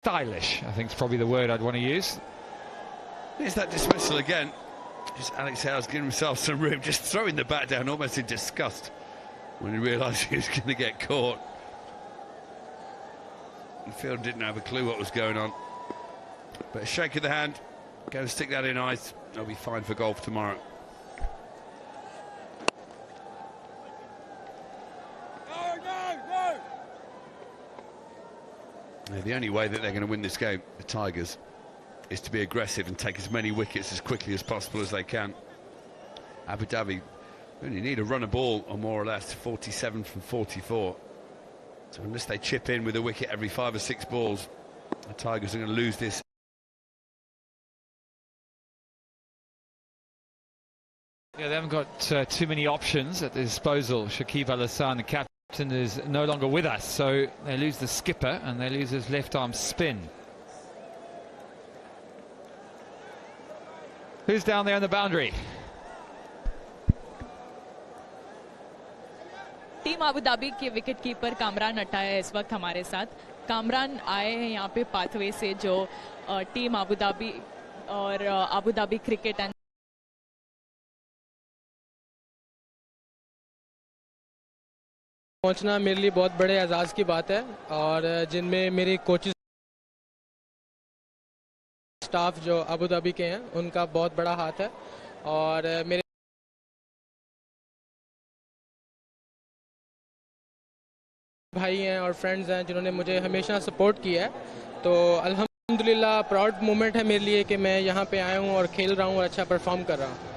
Stylish, I think is probably the word I'd want to use. Here's that dismissal again. Just Alex Howes giving himself some room, just throwing the bat down almost in disgust when he realised he was going to get caught. The field didn't have a clue what was going on. But a shake of the hand, go and stick that in ice. They'll be fine for golf tomorrow. The only way that they're going to win this game, the Tigers, is to be aggressive and take as many wickets as quickly as possible as they can. Abu Dhabi only need a run a ball, or more or less, 47 from 44. So unless they chip in with a wicket every 5 or 6 balls, the Tigers are going to lose this. Yeah, they haven't got too many options at their disposal. Shakib Al Hasan, the captain, is no longer with us, so they lose the skipper and they lose his left arm spin. Who's down there on the boundary? Team Abu Dhabi के wicket keeper Kamran अट्टा है इस वक्त हमारे साथ। कामरान आए हैं यहाँ पे पाथवे से, जो टीम अबू धाबी और अबू धाबी क्रिकेट एंड पहुंचना मेरे लिए बहुत बड़े एजाज़ की बात है, और जिनमें मेरे कोचेस स्टाफ जो अबू धाबी के हैं उनका बहुत बड़ा हाथ है, और मेरे भाई हैं और फ्रेंड्स हैं जिन्होंने मुझे हमेशा सपोर्ट किया है। तो अल्हम्दुलिल्लाह प्राउड मोमेंट है मेरे लिए कि मैं यहाँ पे आया हूँ और खेल रहा हूँ और अच्छा परफॉर्म कर रहा हूँ।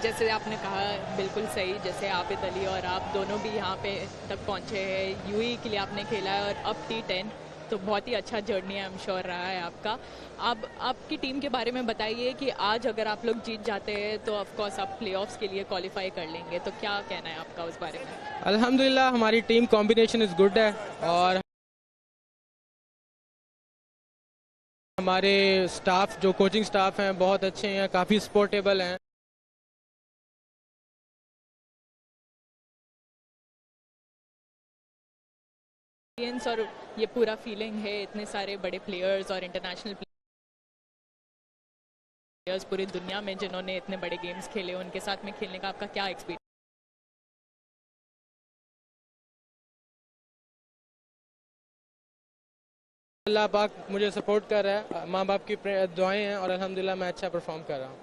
जैसे आपने कहा बिल्कुल सही, जैसे आबिद अली और आप दोनों भी यहाँ पे तक पहुँचे हैं, यूएई के लिए आपने खेला है और अब T10, तो बहुत ही अच्छा जर्नी आई एम श्योर रहा है आपका। अब आपकी टीम के बारे में बताइए कि आज अगर आप लोग जीत जाते हैं तो ऑफ कोर्स आप प्लेऑफ्स के लिए क्वालिफाई कर लेंगे, तो क्या कहना है आपका उस बारे में? अल्हम्दुलिल्लाह हमारी टीम कॉम्बिनेशन इज़ गुड है, और हमारे स्टाफ जो कोचिंग स्टाफ हैं बहुत अच्छे हैं, काफ़ी सपोर्टेबल हैं। और ये पूरा फीलिंग है, इतने सारे बड़े प्लेयर्स और इंटरनेशनल प्लेयर्स पूरी दुनिया में जिन्होंने इतने बड़े गेम्स खेले, उनके साथ में खेलने का आपका क्या एक्सपीरियंस? अल्लाह पाक मुझे सपोर्ट कर रहा है, माँ बाप की दुआएं हैं, और अल्हम्दुलिल्लाह मैं अच्छा परफॉर्म कर रहा हूँ।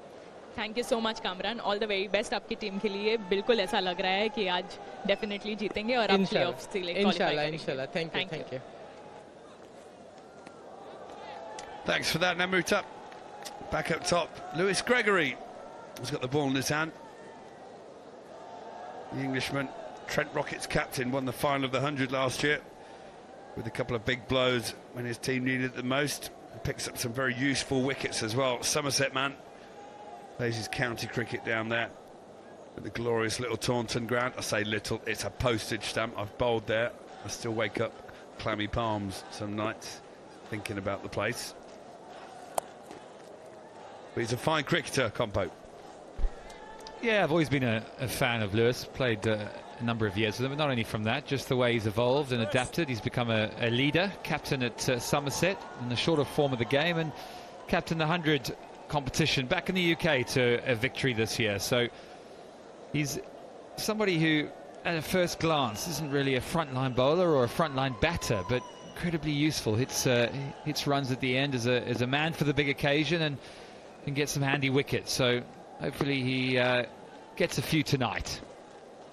Thank you so much Kamran, all the very best आपकी टीम के लिए। बिल्कुल ऐसा लग रहा है कि आज डेफिनेटली जीतेंगे और आप प्लेऑफ्स के लिए क्वालीफाई करेंगे। इंशाल्लाह। Thank you. Thanks for that, Namuta. Back up top, Lewis Gregory has got the ball in his hand. The Englishman, Trent Rocket's captain, won the final of the 100 last year with a couple of big blows when his team needed it the most. He picks up some very useful wickets as well. Somerset man plays his county cricket down there at the glorious little Taunton ground. I say little, it's a postage stamp. I've bowled there. I still wake up clammy palms some nights thinking about the place. But he's a fine cricketer, Compo. Yeah, I've always been a fan of Lewis. Played a number of years with him, but not only from that, just the way he's evolved and adapted. He's become a leader, captain at Somerset in the shorter form of the game, and captain the 100 competition back in the UK to a victory this year. So he's somebody who, at a first glance, isn't really a frontline bowler or a frontline batter, but incredibly useful. Hits runs at the end as a man for the big occasion, and can get some handy wickets. So hopefully he gets a few tonight.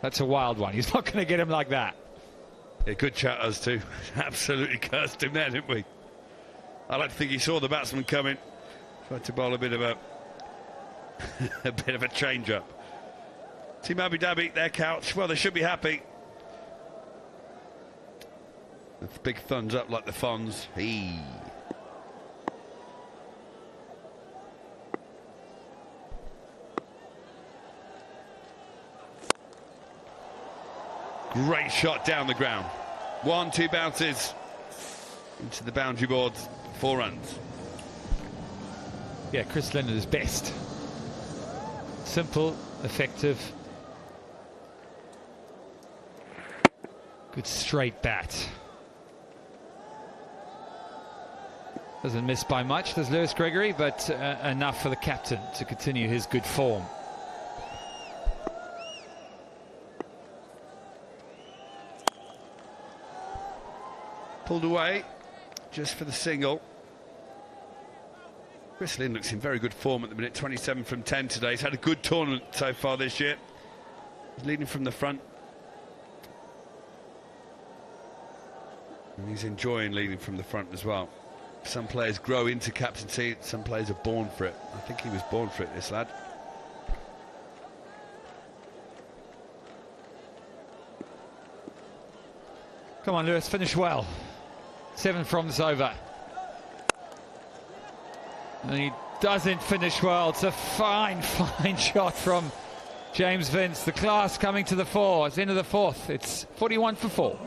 That's a wild one. He's not going to get him like that. Yeah, good chat, us two. Absolutely cursed him there, didn't we? I like to think he saw the batsman coming. Tried to bowl a bit of a change-up. Team Abu Dhabi, their couch, well, they should be happy. The big thumbs up like the Fonz. Great shot down the ground. 1-2 bounces into the boundary boards, 4 runs. Yeah, Chris Leonard is best. Simple, effective. Good straight bat. Doesn't miss by much, does Lewis Gregory, but enough for the captain to continue his good form. Pulled away just for the single. Chris Lynn looks in very good form at the minute, 27 from 10 today. He's had a good tournament so far this year. He's leading from the front. And he's enjoying leading from the front as well. Some players grow into captaincy, some players are born for it. I think he was born for it, this lad. Come on, Lewis, finish well. 7 froms over. And he doesn't finish well. It's a fine, fine shot from James Vince. The class coming to the fore. It's into the fourth. It's 41 for 4.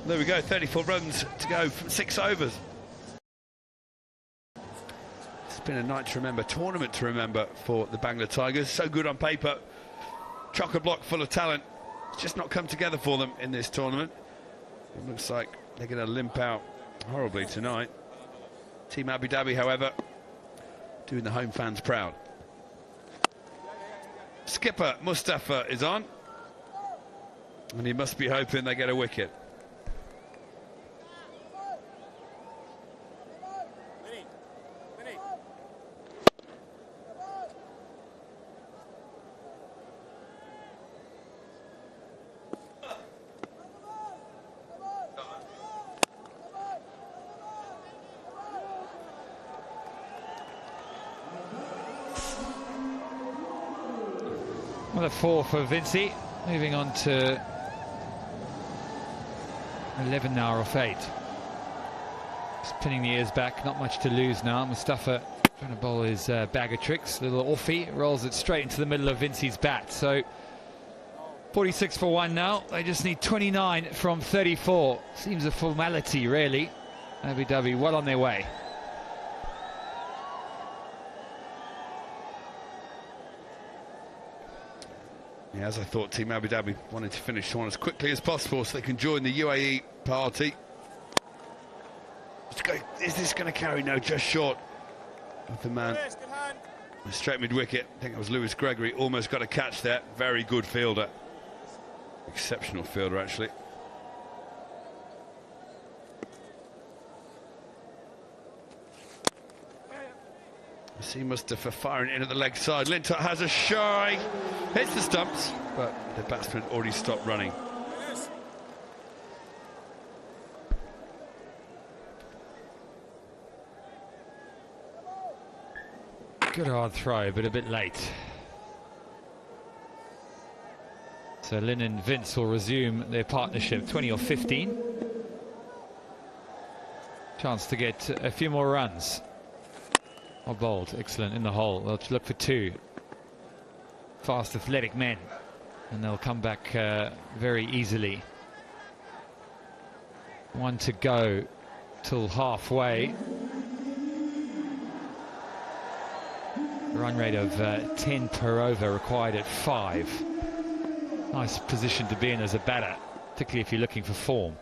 There we go, 34 runs to go from 6 overs. It's been a night to remember, tournament to remember for the Bangla Tigers. So good on paper, chock-a-block full of talent. It's just not come together for them in this tournament. It looks like they're going to limp out horribly tonight. Team Abu Dhabi, however, doing the home fans proud. Skipper Mustafa is on, and he must be hoping they get a wicket. Another 4 for Vinci, moving on to 11 now off 8. Just pinning the ears back, not much to lose now. Mustafa trying to bowl his bag of tricks. Little offie, rolls it straight into the middle of Vinci's bat. So 46 for 1 now. They just need 29 from 34. Seems a formality, really. Abu Dhabi well on their way. Yeah, as I thought, Team Abu Dhabi wanted to finish one as quickly as possible so they can join the UAE party. Is this going to carry? No, just short of the man. Straight mid-wicket. I think it was Lewis Gregory. Almost got a catch there. Very good fielder. Exceptional fielder, actually. I see Mustafa firing in at the leg side. Lintott has a shy. Hits the stumps, but the batsman already stopped running. Good hard throw, but a bit late. So Lynn and Vince will resume their partnership, 20 or 15. Chance to get a few more runs. Oh, bowled, excellent, in the hole. They'll look for 2. Fast, athletic men, and they'll come back very easily. 1 to go till halfway. Run rate of 10 per over required at 5. Nice position to be in as a batter, particularly if you're looking for form.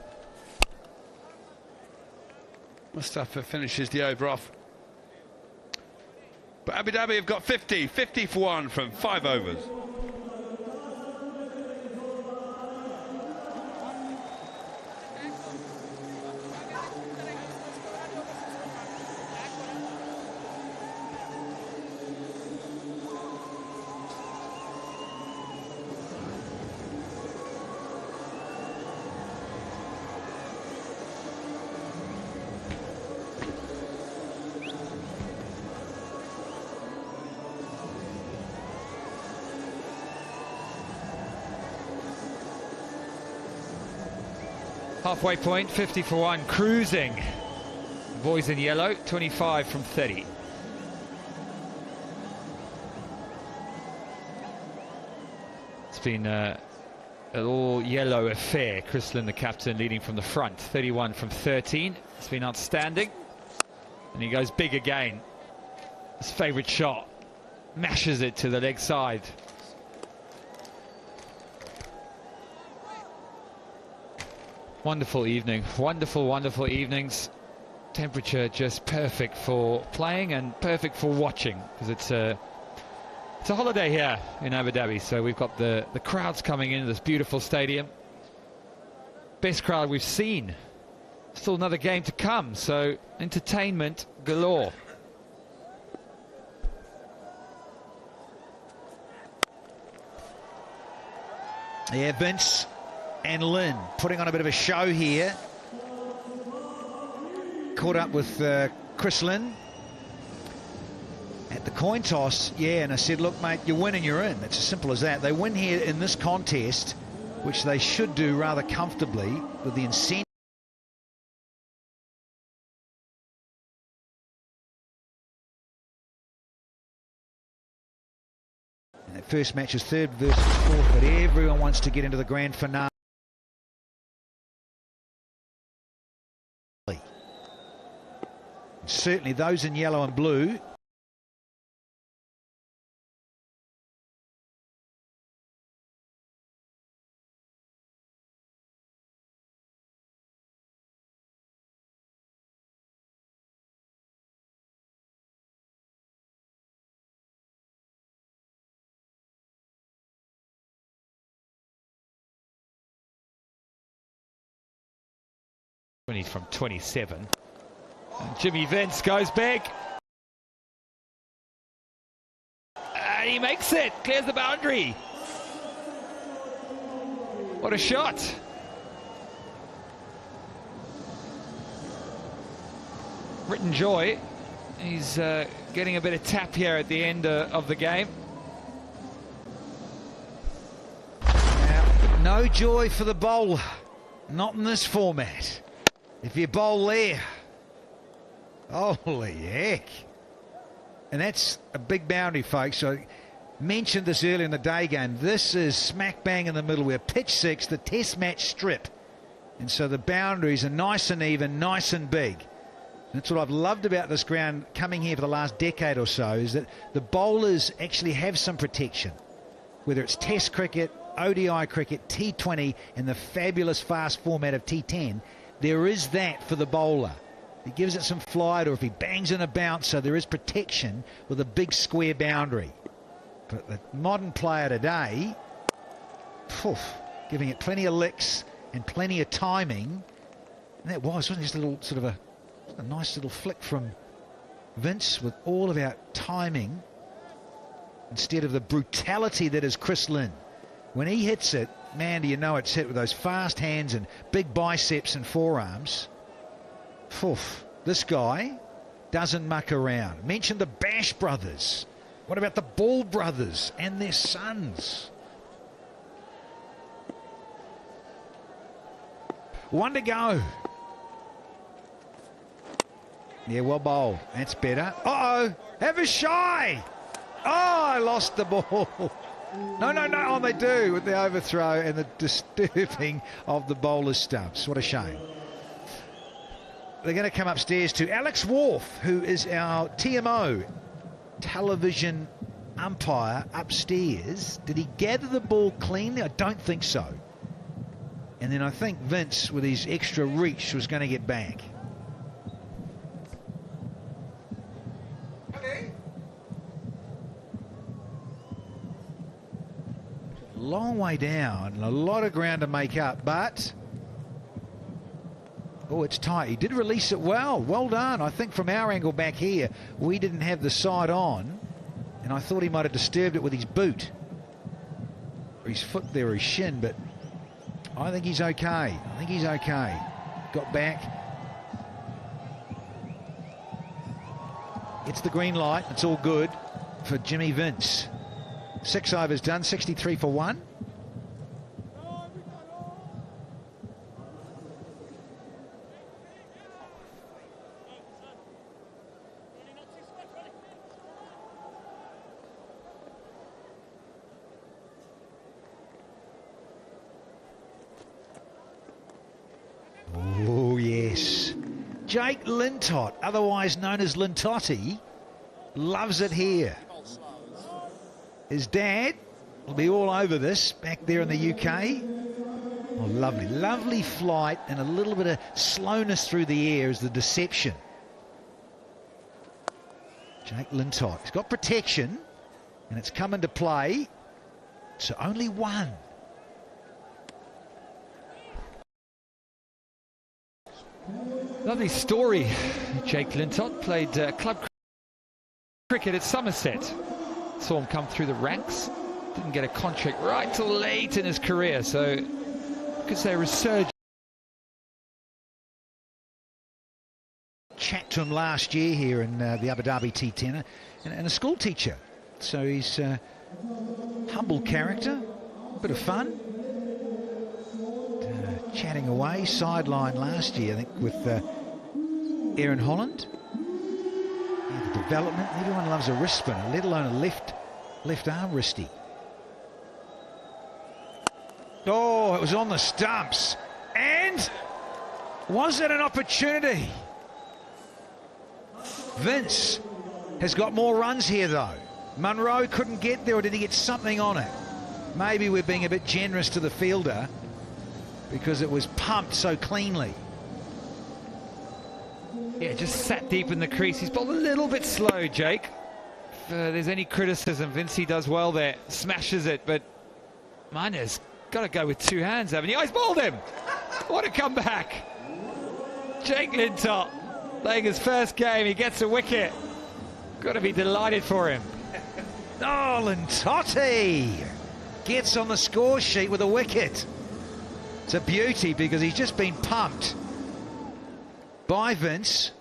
Mustafa finishes the over off. But Abu Dhabi have got 50 for 1 from 5 overs. Halfway point, 50 for 1, cruising. Boys in yellow, 25 from 30. It's been an all yellow affair. Chris Lynn, the captain, leading from the front, 31 from 13. It's been outstanding. And he goes big again. His favourite shot. Mashes it to the leg side. Wonderful evening. Wonderful, wonderful evenings. Temperature just perfect for playing and perfect for watching, because it's a holiday here in Abu Dhabi. So we've got the crowds coming into this beautiful stadium. Best crowd we've seen. Still another game to come, so entertainment galore. Yeah, Vince and Lynn putting on a bit of a show here. Caught up with Chris Lynn at the coin toss, yeah, and I said, look, mate, you win and you're in. It's as simple as that. They win here in this contest, which they should do rather comfortably with the incentive. And that first match is third versus fourth, but everyone wants to get into the grand finale. Certainly those in yellow and blue. From 27. And Jimmy Vince goes big. And he makes it. Clears the boundary. What a shot. Written Joy. He's getting a bit of tap here at the end of the game. Now, no joy for the bowler. Not in this format. If you bowl there, holy heck. And that's a big boundary, folks. So I mentioned this earlier in the day game. This is smack bang in the middle. We're pitch 6, the test match strip. And so the boundaries are nice and even, nice and big. That's what I've loved about this ground coming here for the last decade or so, is that the bowlers actually have some protection. Whether it's test cricket, ODI cricket, T20, and the fabulous fast format of T10, there is that for the bowler. He gives it some flight, or if he bangs in a bouncer, there is protection with a big square boundary. But the modern player today, giving it plenty of licks and plenty of timing. And that wasn't just a little sort of a nice little flick from Vince with all about timing instead of the brutality that is Chris Lynn. When he hits it, man, do you know it's hit with those fast hands and big biceps and forearms. This guy doesn't muck around. Mentioned the Bash brothers. What about the Ball brothers and their sons? One to go. Yeah, well bowled. That's better. Uh-oh. Have a shy. Oh, I lost the ball. No. Oh, they do with the overthrow and the disturbing of the bowler's stumps. What a shame. They're going to come upstairs to Alex Wharf, who is our TMO television umpire upstairs. Did he gather the ball cleanly? I don't think so. And then I think Vince, with his extra reach, was going to get back. Long way down and a lot of ground to make up, but oh, it's tight. He did release it well. Well done. I think from our angle back here, we didn't have the side on, and I thought he might have disturbed it with his boot or his foot there, or his shin, but I think he's okay. Got back. It's the green light. It's all good for Jimmy Vince. 6 overs done, 63 for 1. Jake Lintott, otherwise known as Lintotti, loves it here. His dad will be all over this back there in the UK. Oh, lovely, lovely flight, and a little bit of slowness through the air is the deception. Jake Lintott, he's got protection, and it's come into play. So only one. Lovely story. Jake Lintott played club cricket at Somerset. Saw him come through the ranks. Didn't get a contract right till late in his career. So you could say resurgence. Chat to him last year here in the Abu Dhabi T10, and a school teacher. So he's a humble character, a bit of fun. Chatting away, sideline last year, I think, with Aaron Holland. Yeah, the development, everyone loves a wrist spinner, let alone a left arm wristy. Oh, it was on the stumps. And was it an opportunity? Vince has got more runs here, though. Munro couldn't get there, or did he get something on it? Maybe we're being a bit generous to the fielder because it was pumped so cleanly. Yeah, just sat deep in the crease. He's bowled a little bit slow, Jake. If there's any criticism, Vincey does well there. Smashes it, but Miner's got to go with two hands, haven't you? Oh, he's bowled him! What a comeback! Jake Lintott playing his first game. He gets a wicket. Got to be delighted for him. Oh, Lintotti gets on the score sheet with a wicket. It's a beauty because he's just been pumped by Vince.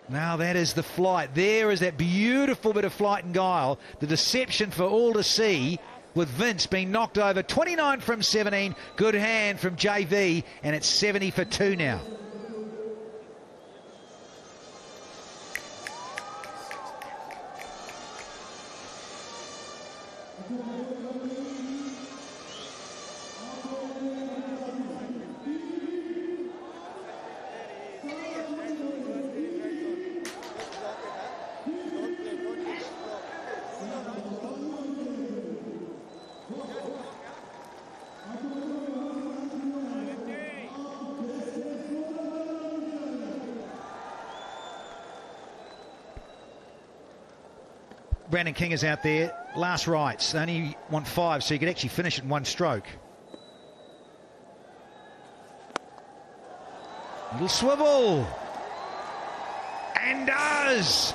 Now that is the flight. There is that beautiful bit of flight and guile. The deception for all to see with Vince being knocked over. 29 from 17. Good hand from JV, and it's 70 for 2 now. Brandon King is out there. Last rights. They only want 5, so you could actually finish it in one stroke. Little swivel. And does.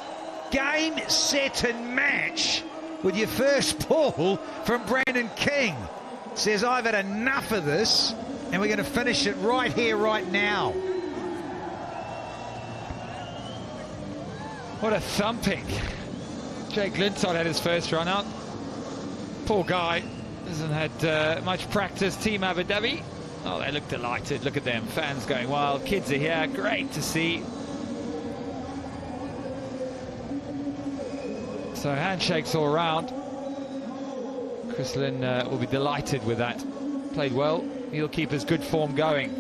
Game, set and match with your first ball from Brandon King. Says, I've had enough of this, and we're going to finish it right here, right now. What a thumping. Jake Lintott had his first run out. Poor guy. Hasn't had much practice. Team Abu Dhabi. Oh, they look delighted. Look at them. Fans going wild. Kids are here. Great to see. So handshakes all around. Chris Lynn will be delighted with that. Played well. He'll keep his good form going.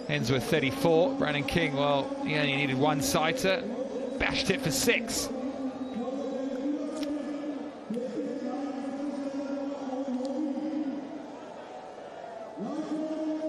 Ends with 34. Brandon King, well, he only needed one sighter. Bashed it for 6.